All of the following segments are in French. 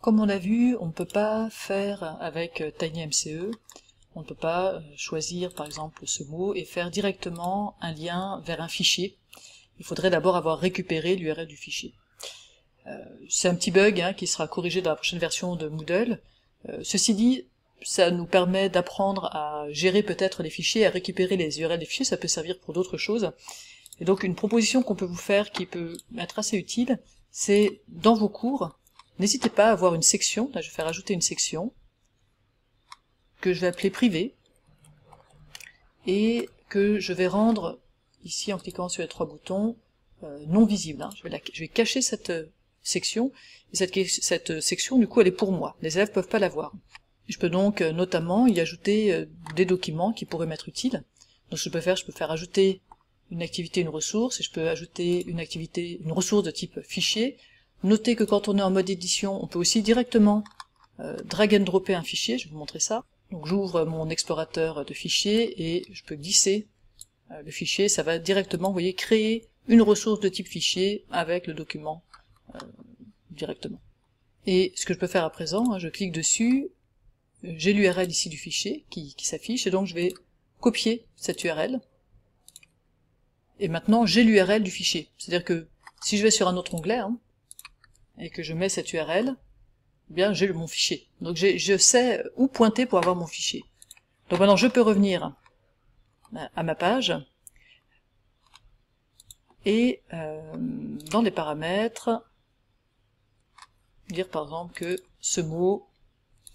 comme on l'a vu, on ne peut pas faire avec TinyMCE, on ne peut pas choisir par exemple ce mot et faire directement un lien vers un fichier. Il faudrait d'abord avoir récupéré l'URL du fichier. C'est un petit bug qui sera corrigé dans la prochaine version de Moodle. Ceci dit, ça nous permet d'apprendre à gérer peut-être les fichiers, à récupérer les URL des fichiers, ça peut servir pour d'autres choses. Et donc une proposition qu'on peut vous faire qui peut être assez utile, c'est dans vos cours, n'hésitez pas à avoir une section, là je vais faire ajouter une section, que je vais appeler privé, et que je vais rendre, ici en cliquant sur les trois boutons, non visible. Je vais cacher cette section, et cette section du coup elle est pour moi, les élèves peuvent pas la voir. Je peux donc notamment y ajouter des documents qui pourraient m'être utiles. Donc ce que je peux faire ajouter une activité, une ressource, et je peux ajouter une ressource de type fichier. Notez que quand on est en mode édition, on peut aussi directement drag and dropper un fichier, je vais vous montrer ça. Donc j'ouvre mon explorateur de fichiers et je peux glisser le fichier, ça va directement, vous voyez, créer une ressource de type fichier avec le document directement. Et ce que je peux faire à présent, je clique dessus, j'ai l'URL ici du fichier qui s'affiche, et donc je vais copier cette URL, et maintenant j'ai l'URL du fichier. C'est-à-dire que si je vais sur un autre onglet, et que je mets cette URL, eh bien j'ai mon fichier. Donc je sais où pointer pour avoir mon fichier. Donc maintenant je peux revenir à ma page, et dans les paramètres, dire par exemple que ce mot,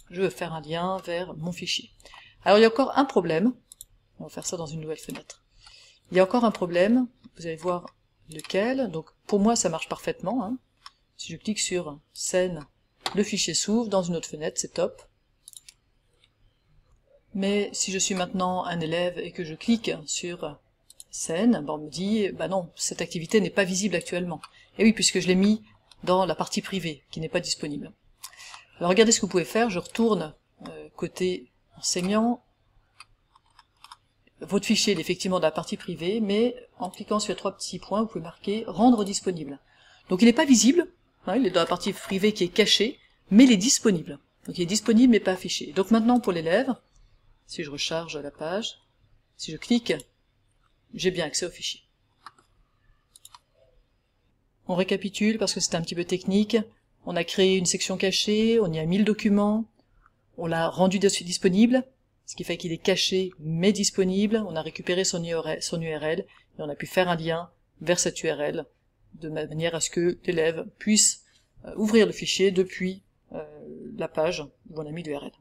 je veux faire un lien vers mon fichier. Alors il y a encore un problème, on va faire ça dans une nouvelle fenêtre. Il y a encore un problème, vous allez voir lequel, donc pour moi ça marche parfaitement. Si je clique sur scène, le fichier s'ouvre, dans une autre fenêtre, c'est top. Mais si je suis maintenant un élève et que je clique sur scène, on me dit, bah non, cette activité n'est pas visible actuellement. Et oui, puisque je l'ai mis dans la partie privée, qui n'est pas disponible. Alors regardez ce que vous pouvez faire, je retourne côté enseignant. Votre fichier est effectivement dans la partie privée, mais en cliquant sur les trois petits points, vous pouvez marquer « Rendre disponible ». Donc il n'est pas visible, il est dans la partie privée qui est cachée, mais il est disponible. Donc il est disponible mais pas affiché. Donc maintenant pour l'élève, si je recharge la page, si je clique, j'ai bien accès au fichier. On récapitule parce que c'est un petit peu technique. On a créé une section cachée, on y a mis le document, on l'a rendu disponible, ce qui fait qu'il est caché mais disponible, on a récupéré son URL, et on a pu faire un lien vers cette URL, de manière à ce que l'élève puisse ouvrir le fichier depuis la page où on a mis l'URL.